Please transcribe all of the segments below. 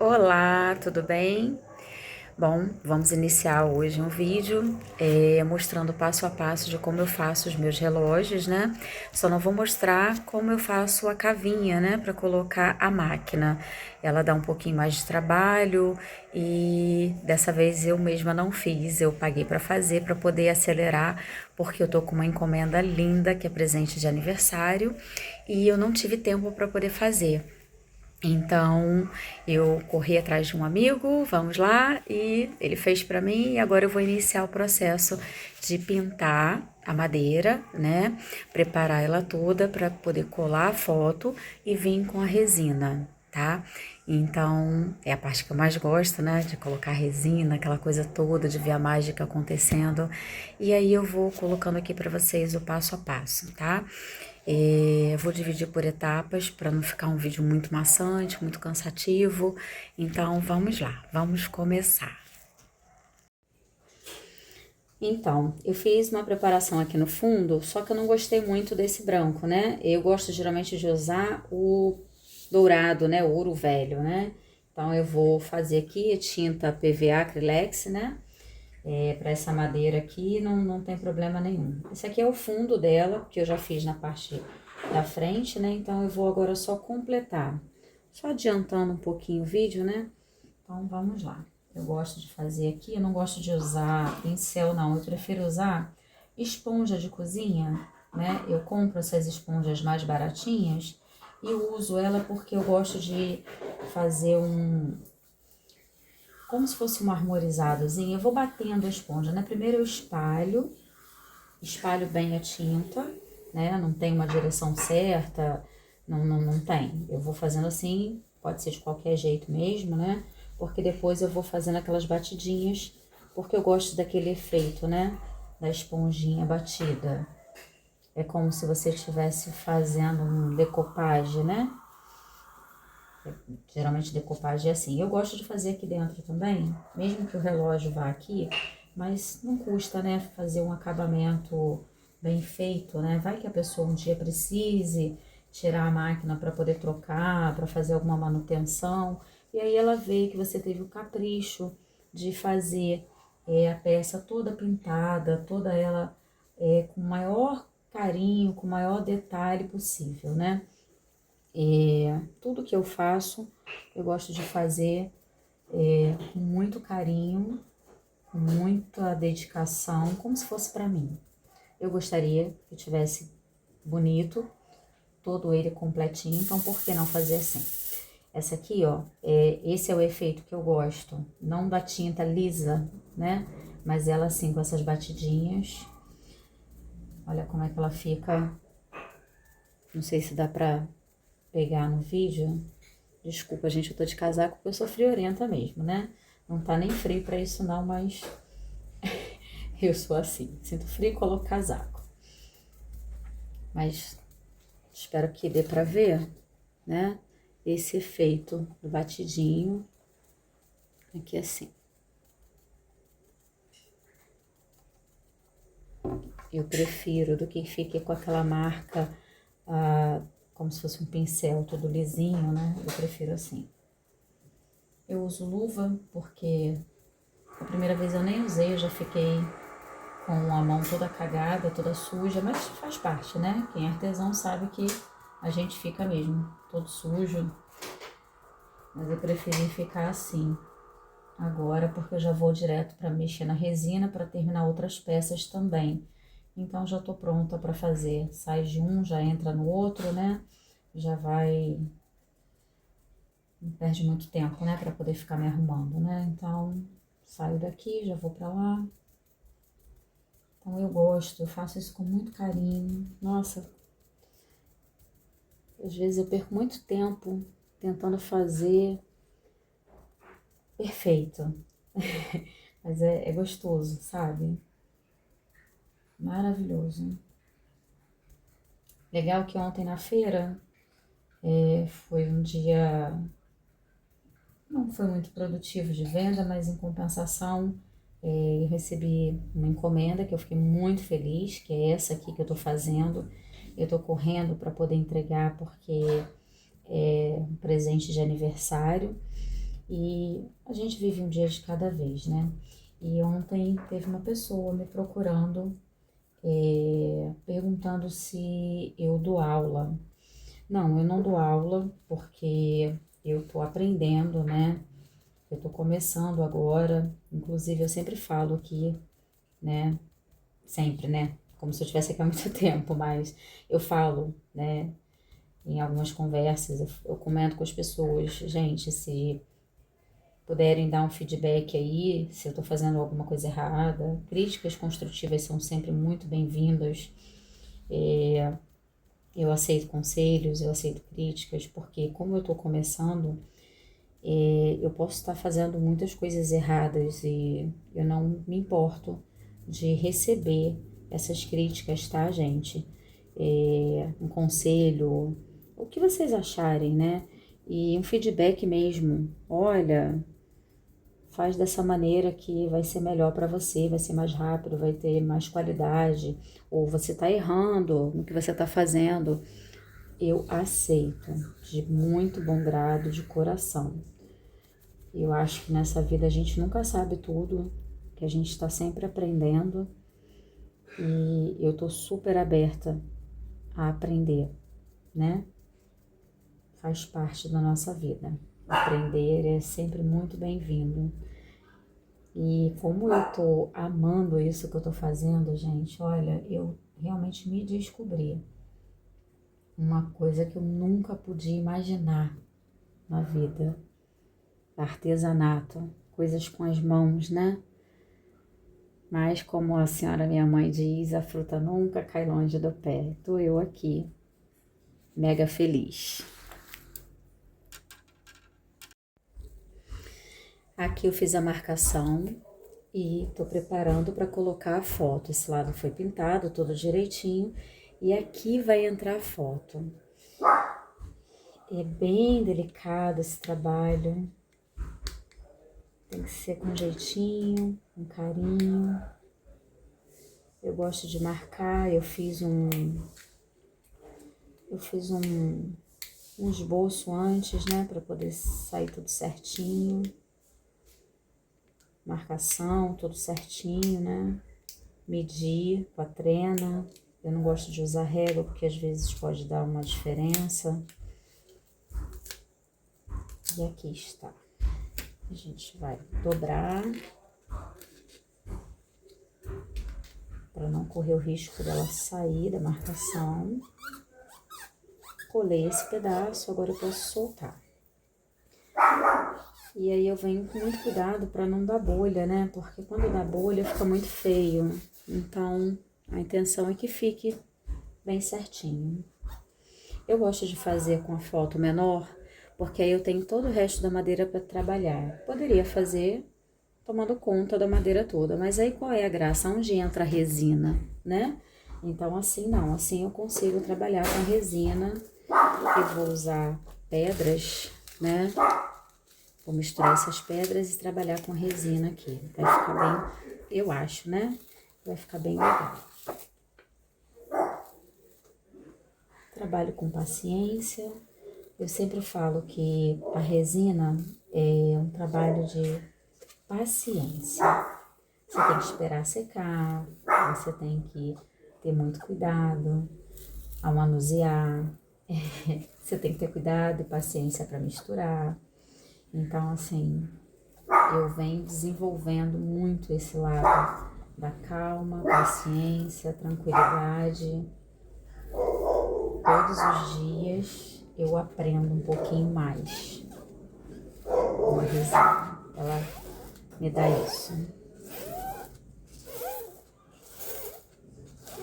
Olá, tudo bem? Bom, vamos iniciar hoje um vídeo mostrando passo a passo de como eu faço os meus relógios, né? Só não vou mostrar como eu faço a cavinha, né? Para colocar a máquina. Ela dá um pouquinho mais de trabalho e dessa vez eu mesma não fiz. Eu paguei para fazer para poder acelerar, porque eu tô com uma encomenda linda que é presente de aniversário e eu não tive tempo para poder fazer. Então, eu corri atrás de um amigo, vamos lá, e ele fez para mim e agora eu vou iniciar o processo de pintar a madeira, né? Preparar ela toda para poder colar a foto e vir com a resina, tá? Então, é a parte que eu mais gosto, né? De colocar resina, aquela coisa toda, de ver a mágica acontecendo. E aí eu vou colocando aqui para vocês o passo a passo, tá? Vou dividir por etapas para não ficar um vídeo muito maçante, muito cansativo. Então, vamos lá, vamos começar. Então, eu fiz uma preparação aqui no fundo, só que eu não gostei muito desse branco, né? Eu gosto geralmente de usar o dourado, né? O ouro velho, né? Então, eu vou fazer aqui tinta PVA Acrylex, né? Para essa madeira aqui não tem problema nenhum. Esse aqui é o fundo dela, que eu já fiz na parte da frente, né? Então, eu vou agora só completar. Só adiantando um pouquinho o vídeo, né? Então, vamos lá. Eu gosto de fazer aqui, eu não gosto de usar pincel, não. Eu prefiro usar esponja de cozinha, né? Eu compro essas esponjas mais baratinhas e uso ela porque eu gosto de fazer como se fosse um armorizadozinho. Eu vou batendo a esponja, né? Primeiro eu espalho bem a tinta, né? Não tem uma direção certa, não tem. Eu vou fazendo assim, pode ser de qualquer jeito mesmo, né? Porque depois eu vou fazendo aquelas batidinhas, porque eu gosto daquele efeito, né? Da esponjinha batida. É como se você estivesse fazendo um decopagem, né? Geralmente decopagem é assim. Eu gosto de fazer aqui dentro também, mesmo que o relógio vá aqui, mas não custa, né, fazer um acabamento bem feito, né? Vai que a pessoa um dia precise tirar a máquina para poder trocar, para fazer alguma manutenção, e aí ela vê que você teve o capricho de fazer a peça toda pintada, toda ela com o maior carinho, com o maior detalhe possível, né? Tudo que eu faço, eu gosto de fazer com muito carinho, com muita dedicação, como se fosse para mim. Eu gostaria que tivesse bonito, todo ele completinho, então por que não fazer assim? Essa aqui, ó, esse é o efeito que eu gosto, não da tinta lisa, né? Mas ela assim, com essas batidinhas. Olha como é que ela fica. Não sei se dá pra pegar no vídeo. Desculpa, gente, eu tô de casaco porque eu sou friorenta mesmo, né? Não tá nem frio pra isso não, mas eu sou assim. Sinto frio e coloco casaco. Mas espero que dê pra ver, né? Esse efeito do batidinho aqui assim. Eu prefiro do que fique com aquela marca, como se fosse um pincel todo lisinho, né? Eu prefiro assim. Eu uso luva porque a primeira vez eu nem usei, eu já fiquei com a mão toda cagada, toda suja, mas faz parte, né? Quem é artesão sabe que a gente fica mesmo todo sujo. Mas eu preferi ficar assim agora, porque eu já vou direto para mexer na resina para terminar outras peças também. Então já tô pronta para fazer. Sai de um, já entra no outro, né? Já vai. Não perde muito tempo, né? Para poder ficar me arrumando, né? Então saio daqui, já vou para lá. Então eu gosto, eu faço isso com muito carinho. Nossa, às vezes eu perco muito tempo tentando fazer perfeito. Mas é gostoso, sabe? Maravilhoso. Legal que ontem na feira foi um dia. Não foi muito produtivo de venda, mas em compensação eu recebi uma encomenda que eu fiquei muito feliz, que é essa aqui que eu tô fazendo. Eu tô correndo para poder entregar porque é um presente de aniversário E a gente vive um dia de cada vez, né? E ontem teve uma pessoa me procurando, perguntando se eu dou aula. Não, eu não dou aula porque eu tô aprendendo, né? Eu tô começando agora. Inclusive, eu sempre falo aqui, né? Sempre, né? Como se eu estivesse aqui há muito tempo, mas eu falo, né? Em algumas conversas, eu comento com as pessoas, gente, se puderem dar um feedback aí, se eu tô fazendo alguma coisa errada, críticas construtivas são sempre muito bem-vindas. Eu aceito conselhos, eu aceito críticas, porque como eu tô começando, eu posso estar fazendo muitas coisas erradas e eu não me importo de receber essas críticas, tá, gente? Um conselho, o que vocês acharem, né? E um feedback mesmo. Olha, faz dessa maneira que vai ser melhor para você, vai ser mais rápido, vai ter mais qualidade, ou você tá errando no que você tá fazendo. Eu aceito de muito bom grado, de coração. Eu acho que nessa vida a gente nunca sabe tudo, que a gente está sempre aprendendo e eu tô super aberta a aprender, né? Faz parte da nossa vida. Aprender é sempre muito bem-vindo. E como eu tô amando isso que eu tô fazendo, gente, olha, eu realmente me descobri uma coisa que eu nunca podia imaginar na vida. Artesanato, coisas com as mãos, né? Mas como a senhora minha mãe diz, a fruta nunca cai longe do pé. Tô eu aqui, mega feliz. Aqui eu fiz a marcação e tô preparando para colocar a foto. Esse lado foi pintado todo direitinho e aqui vai entrar a foto. É bem delicado esse trabalho. Tem que ser com jeitinho, com carinho. Eu gosto de marcar, eu fiz um esboço antes, né, para poder sair tudo certinho. Marcação, tudo certinho, né? Medir com a trena. Eu não gosto de usar régua porque às vezes pode dar uma diferença. E aqui está. A gente vai dobrar para não correr o risco dela sair da marcação. Colei esse pedaço, agora eu posso soltar. E aí eu venho com muito cuidado para não dar bolha, né? Porque quando dá bolha fica muito feio. Então, a intenção é que fique bem certinho. Eu gosto de fazer com a foto menor, porque aí eu tenho todo o resto da madeira para trabalhar. Poderia fazer tomando conta da madeira toda, mas aí qual é a graça? Onde entra a resina, né? Então assim não, assim eu consigo trabalhar com resina. Eu vou usar pedras, né? Vou misturar essas pedras e trabalhar com resina aqui. Vai ficar bem, eu acho, né? Vai ficar bem legal. Trabalho com paciência. Eu sempre falo que a resina é um trabalho de paciência. Você tem que esperar secar, você tem que ter muito cuidado ao manusear, você tem que ter cuidado e paciência para misturar. Então, assim, eu venho desenvolvendo muito esse lado da calma, paciência, tranquilidade. Todos os dias eu aprendo um pouquinho mais com a resina. Ela me dá isso.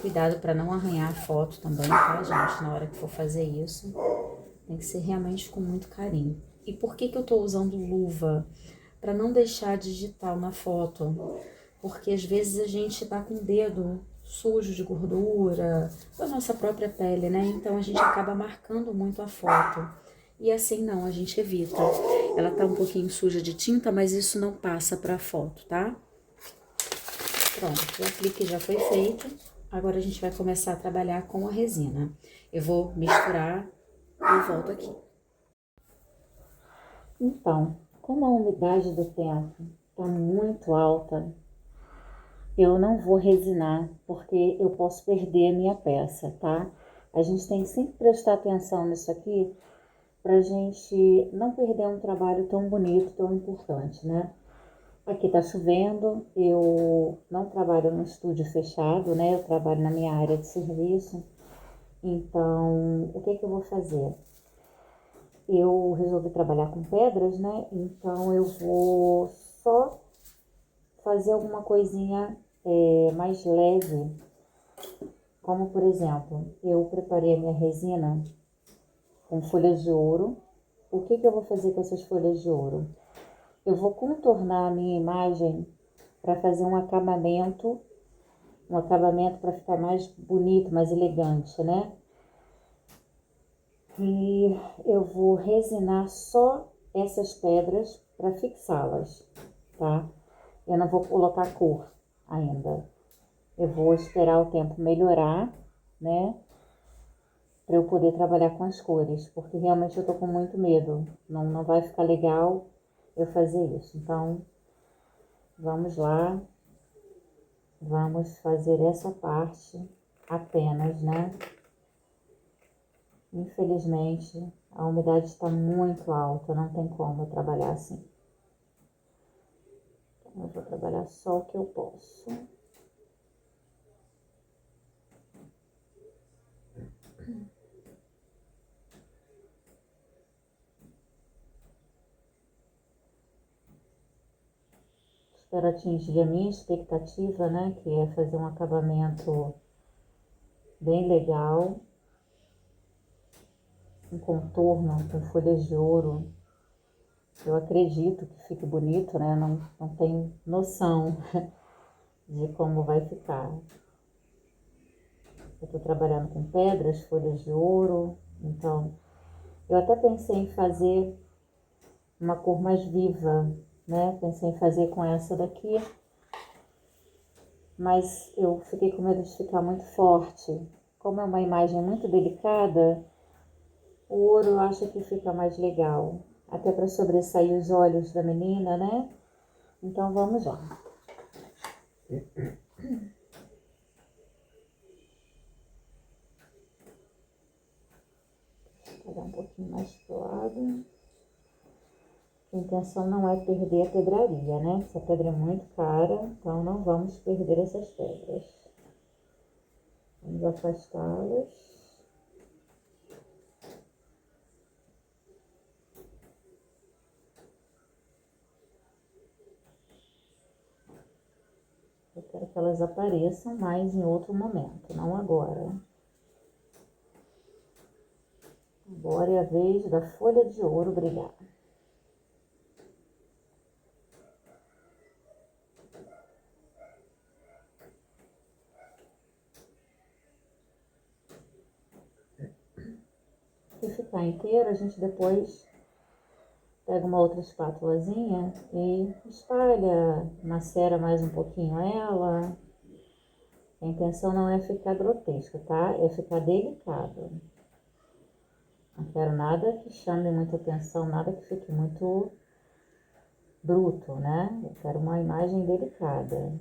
Cuidado para não arranhar a foto também, tá, gente? Na hora que for fazer isso, tem que ser realmente com muito carinho. E por que que eu tô usando luva? Para não deixar digital na foto. Porque às vezes a gente tá com o dedo sujo de gordura, da nossa própria pele, né? Então a gente acaba marcando muito a foto. E assim não, a gente evita. Ela tá um pouquinho suja de tinta, mas isso não passa pra foto, tá? Pronto, o aplique já foi feito. Agora a gente vai começar a trabalhar com a resina. Eu vou misturar e volto aqui. Então, Como a umidade do tempo está muito alta, eu não vou resinar, porque eu posso perder a minha peça, tá? A gente tem que sempre prestar atenção nisso aqui, pra gente não perder um trabalho tão bonito, tão importante, né? Aqui tá chovendo, eu não trabalho no estúdio fechado, né? Eu trabalho na minha área de serviço. Então, o que que eu vou fazer? Eu resolvi trabalhar com pedras, né? Então eu vou só fazer alguma coisinha mais leve, como por exemplo, eu preparei a minha resina com folhas de ouro. O que que eu vou fazer com essas folhas de ouro? Eu vou contornar a minha imagem para fazer um acabamento para ficar mais bonito, mais elegante, né? E eu vou resinar só essas pedras para fixá-las, tá? Eu não vou colocar cor ainda. Eu vou esperar o tempo melhorar, né? Para eu poder trabalhar com as cores, porque realmente eu tô com muito medo. Não vai ficar legal eu fazer isso. Então, vamos lá, vamos fazer essa parte apenas, né? Infelizmente, a umidade está muito alta, não tem como eu trabalhar assim. Então, eu vou trabalhar só o que eu posso. Espero atingir a minha expectativa, né? Que é fazer um acabamento bem legal, um contorno com folhas de ouro. Eu acredito que fique bonito, né? Não tenho noção de como vai ficar. Eu estou trabalhando com pedras, folhas de ouro, então eu até pensei em fazer uma cor mais viva, né? Pensei em fazer com essa daqui, mas eu fiquei com medo de ficar muito forte. Como é uma imagem muito delicada, o ouro eu acho que fica mais legal, até para sobressair os olhos da menina, né? Então vamos lá. Vou pegar um pouquinho mais pro lado. A intenção não é perder a pedraria, né? Essa pedra é muito cara, então não vamos perder essas pedras. Vamos afastá-las. Eu quero que elas apareçam mais em outro momento, não agora. Agora é a vez da folha de ouro brilhar. Se ficar inteiro, a gente depois pega uma outra espátulazinha e espalha, macera mais um pouquinho ela. A intenção não é ficar grotesca, tá? É ficar delicado. Não quero nada que chame muita atenção, nada que fique muito bruto, né? Eu quero uma imagem delicada.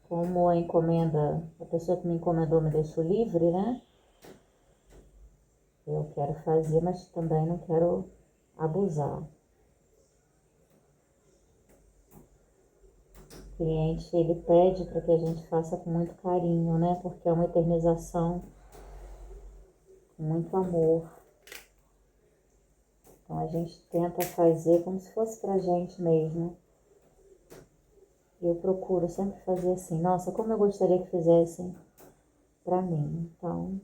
Como a encomenda, a pessoa que me encomendou me deixou livre, né? Eu quero fazer, mas também não quero abusar. O cliente, ele pede para que a gente faça com muito carinho, né? Porque é uma eternização com muito amor. Então a gente tenta fazer como se fosse pra gente mesmo. Eu procuro sempre fazer assim, nossa, como eu gostaria que fizessem pra mim. Então,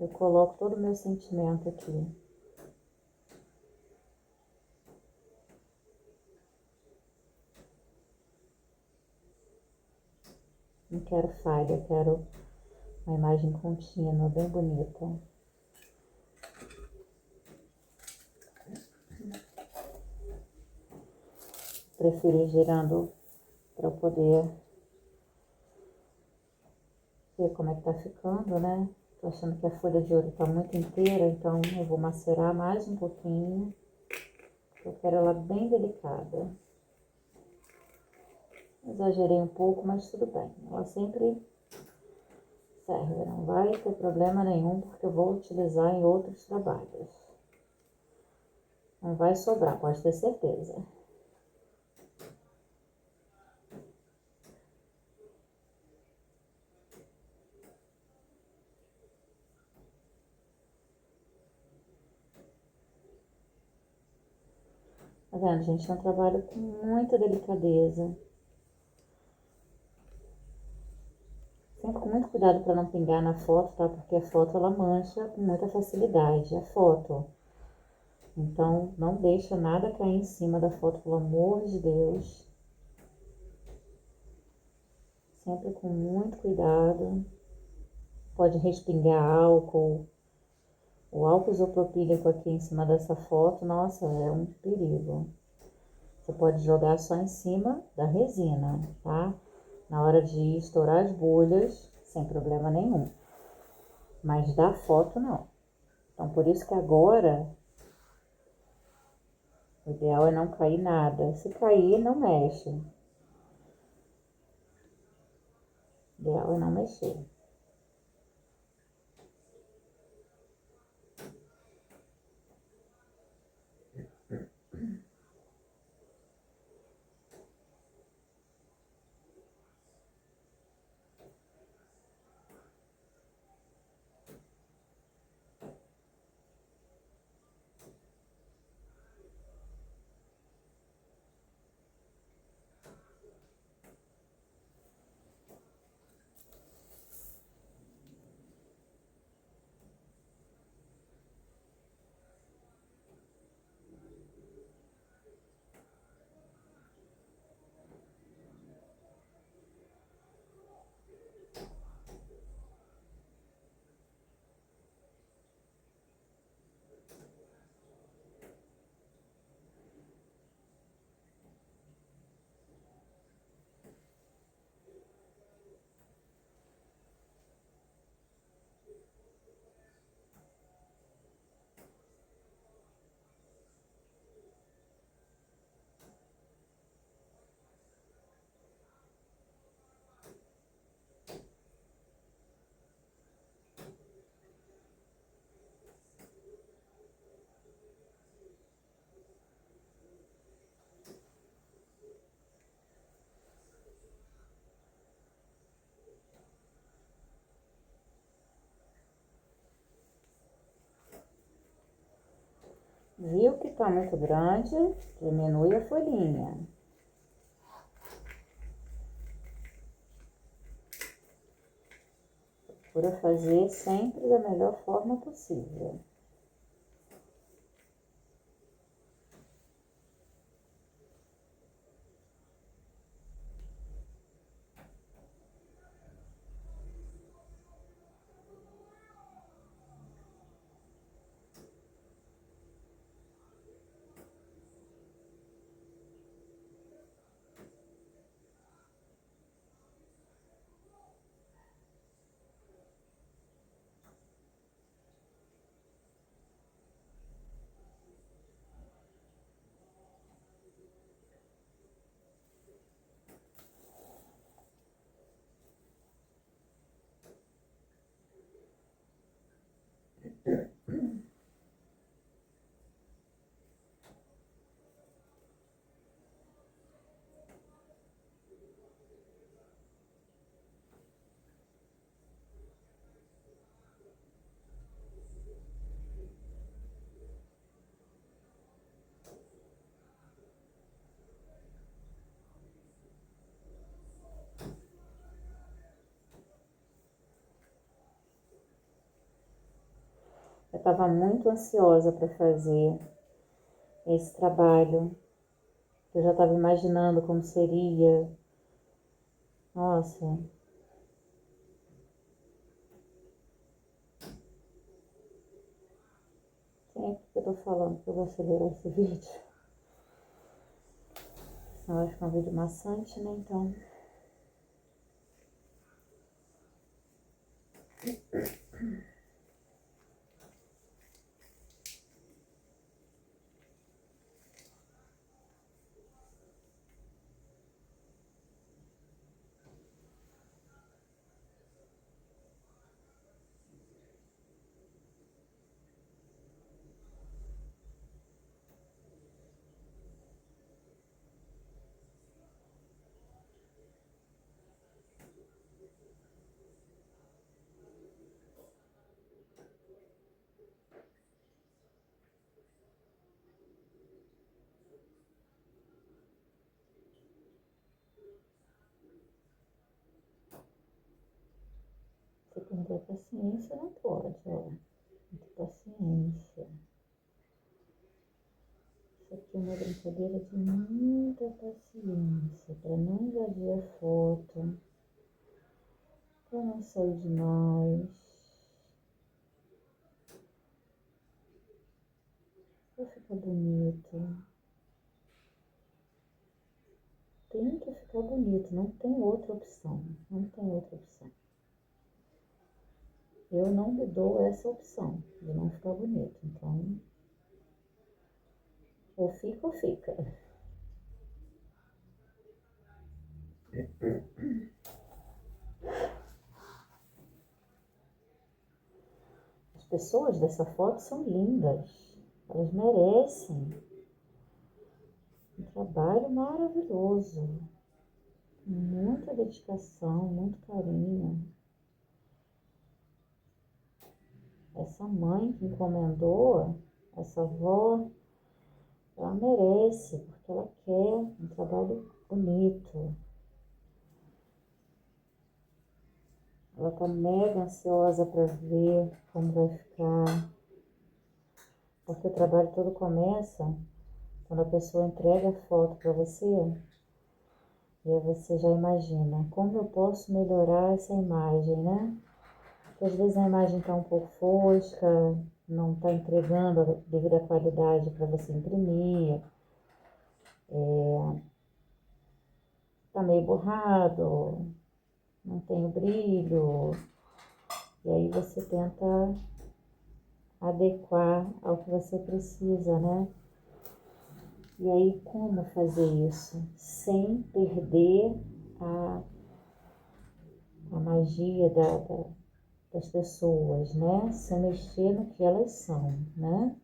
eu coloco todo o meu sentimento aqui. Não quero falha, quero uma imagem contínua, bem bonita. Prefiro ir girando para eu poder ver como é que tá ficando, né? Tô achando que a folha de ouro tá muito inteira, então eu vou macerar mais um pouquinho. Eu quero ela bem delicada. Exagerei um pouco, mas tudo bem. Ela sempre serve, não vai ter problema nenhum, porque eu vou utilizar em outros trabalhos. Não vai sobrar, pode ter certeza. Tá vendo, gente? É um trabalho com muita delicadeza. Sempre com muito cuidado para não pingar na foto, tá? Porque a foto ela mancha com muita facilidade, a foto. Então, não deixa nada cair em cima da foto, pelo amor de Deus. Sempre com muito cuidado. Pode respingar álcool. O álcool isopropílico aqui em cima dessa foto, nossa, é um perigo. Você pode jogar só em cima da resina, tá? Na hora de estourar as bolhas, sem problema nenhum. Mas da foto, não. Então, por isso que agora, o ideal é não cair nada. Se cair, não mexe. O ideal é não mexer. Viu que tá muito grande? Diminui a folhinha. Procura fazer sempre da melhor forma possível. Eu estava muito ansiosa para fazer esse trabalho. Eu já estava imaginando como seria. Nossa. Sempre que eu tô falando que eu vou acelerar esse vídeo. Senão vai ficar um vídeo maçante, né? Então... Se perder a paciência, não pode, ó. Muita paciência. Isso aqui é uma brincadeira de muita paciência, para não invadir a foto, para não sair demais, para ficar bonito. Tem que ficar bonito, não tem outra opção, não tem outra opção. Eu não me dou essa opção de não ficar bonito, então ou fica ou fica. As pessoas dessa foto são lindas, elas merecem um trabalho maravilhoso, muita dedicação, muito carinho. Essa mãe que encomendou, essa avó, ela merece, porque ela quer um trabalho bonito. Ela tá mega ansiosa para ver como vai ficar, porque o trabalho todo começa quando a pessoa entrega a foto para você, e aí você já imagina como eu posso melhorar essa imagem, né? Porque às vezes a imagem está um pouco fosca, não está entregando a devida qualidade para você imprimir, tá meio borrado, não tem o brilho, e aí você tenta adequar ao que você precisa, né? E aí como fazer isso sem perder a magia das pessoas, né? Sem mexer no que elas são, né?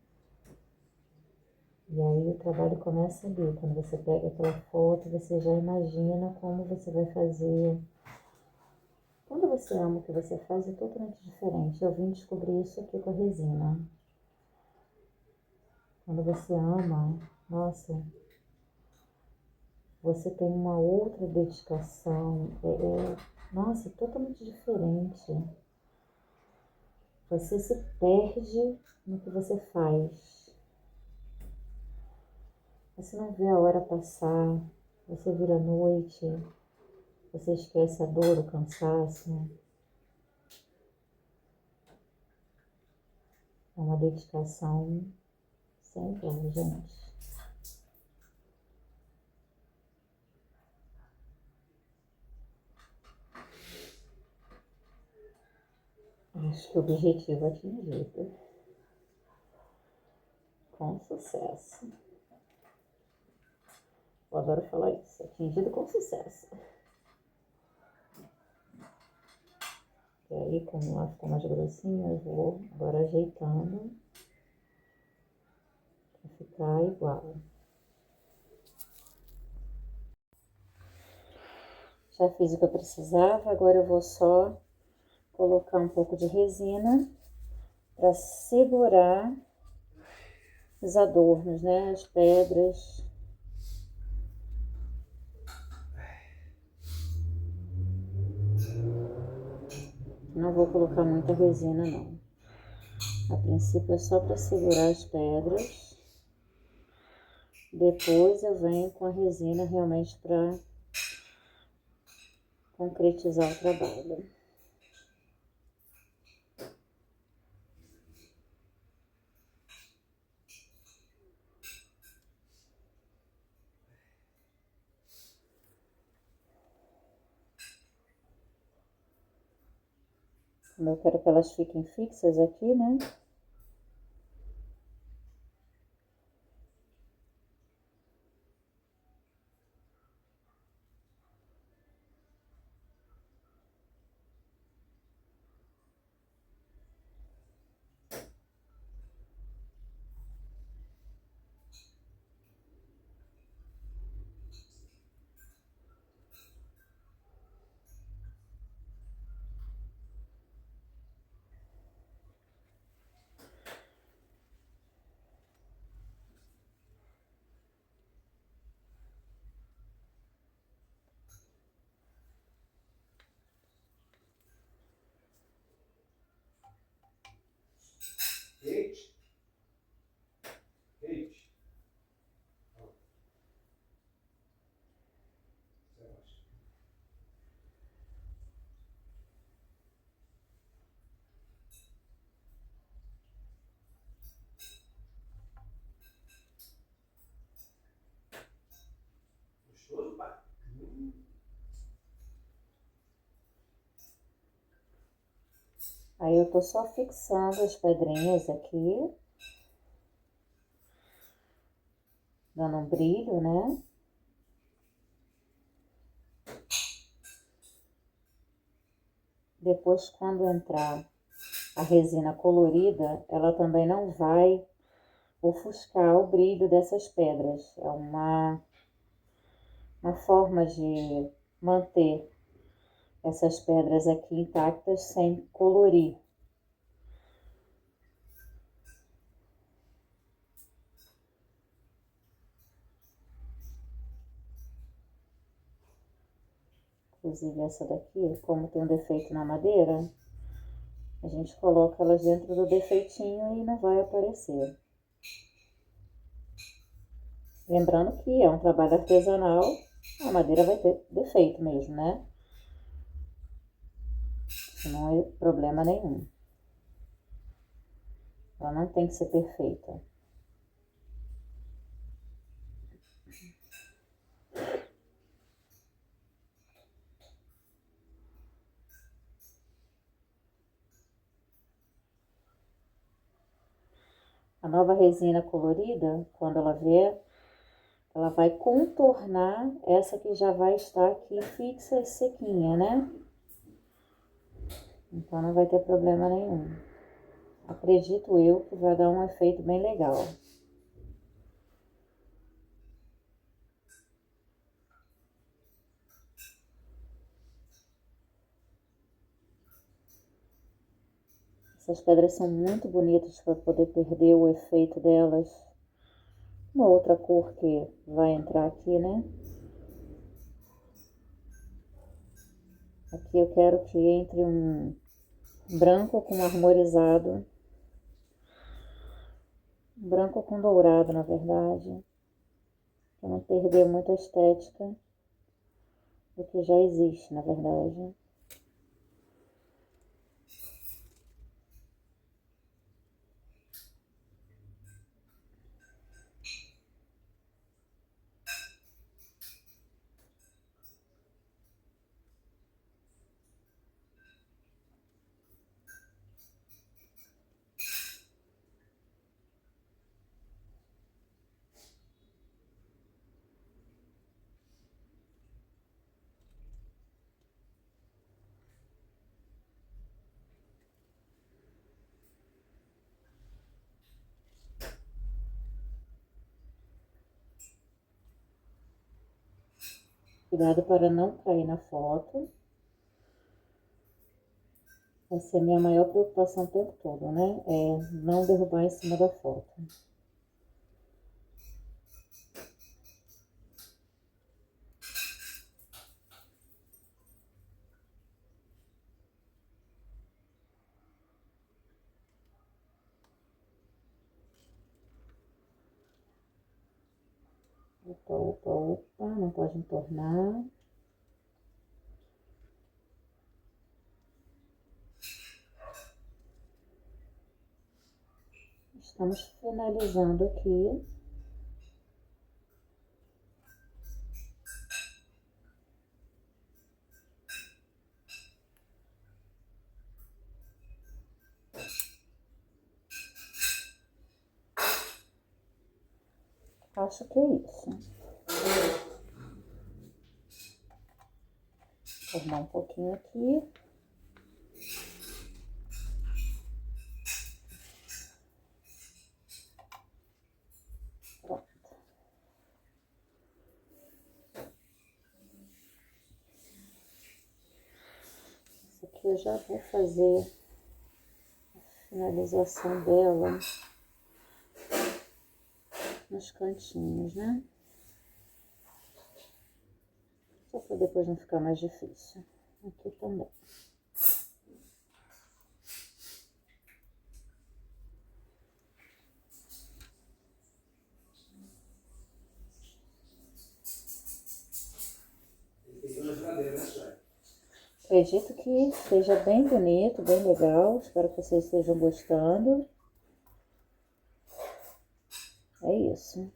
E aí o trabalho começa ali, quando você pega aquela foto, você já imagina como você vai fazer. Quando você ama o que você faz, é totalmente diferente. Eu vim descobrir isso aqui com a resina. Quando você ama, nossa, você tem uma outra dedicação. Nossa, totalmente diferente. Você se perde no que você faz. Você não vê a hora passar, você vira a noite, você esquece a dor, o cansaço. É uma dedicação sem igual, gente. Acho que o objetivo é atingido. Com sucesso. Eu adoro falar isso. Atingido com sucesso. E aí, como ela ficou mais grossinha, eu vou agora ajeitando para ficar igual. Já fiz o que eu precisava, agora eu vou só colocar um pouco de resina para segurar os adornos, né? As pedras. Não vou colocar muita resina, não. A princípio é só para segurar as pedras. Depois eu venho com a resina realmente para concretizar o trabalho. Como eu quero que elas fiquem fixas aqui, né? Kate? Kate? Você acha? Gostoso, pai? Aí eu tô só fixando as pedrinhas aqui, dando um brilho, né? Depois, quando entrar a resina colorida, ela também não vai ofuscar o brilho dessas pedras. É uma forma de manter essas pedras aqui intactas sem colorir. Inclusive essa daqui, como tem um defeito na madeira, a gente coloca elas dentro do defeitinho e não vai aparecer. Lembrando que é um trabalho artesanal, a madeira vai ter defeito mesmo, né? Isso não é problema nenhum. Ela não tem que ser perfeita. A nova resina colorida, quando ela vier, ela vai contornar essa que já vai estar aqui fixa e sequinha, né? Então não vai ter problema nenhum. Acredito eu que vai dar um efeito bem legal. Essas pedras são muito bonitas para poder perder o efeito delas. Uma outra cor que vai entrar aqui, né? Aqui eu quero que entre um branco com armorizado. Branco com dourado, na verdade. Para não perder muito a estética do que já existe, na verdade. Cuidado para não cair na foto. Essa é a minha maior preocupação o tempo todo, né? É não derrubar em cima da foto. Opa, opa, opa, não pode entornar. Estamos finalizando aqui. Acho que é isso. Vou formar um pouquinho aqui. Pronto. Isso aqui eu já vou fazer a finalização dela nos cantinhos, né? Só para depois não ficar mais difícil. Aqui também. Acredito que esteja bem bonito, bem legal. Espero que vocês estejam gostando. É isso.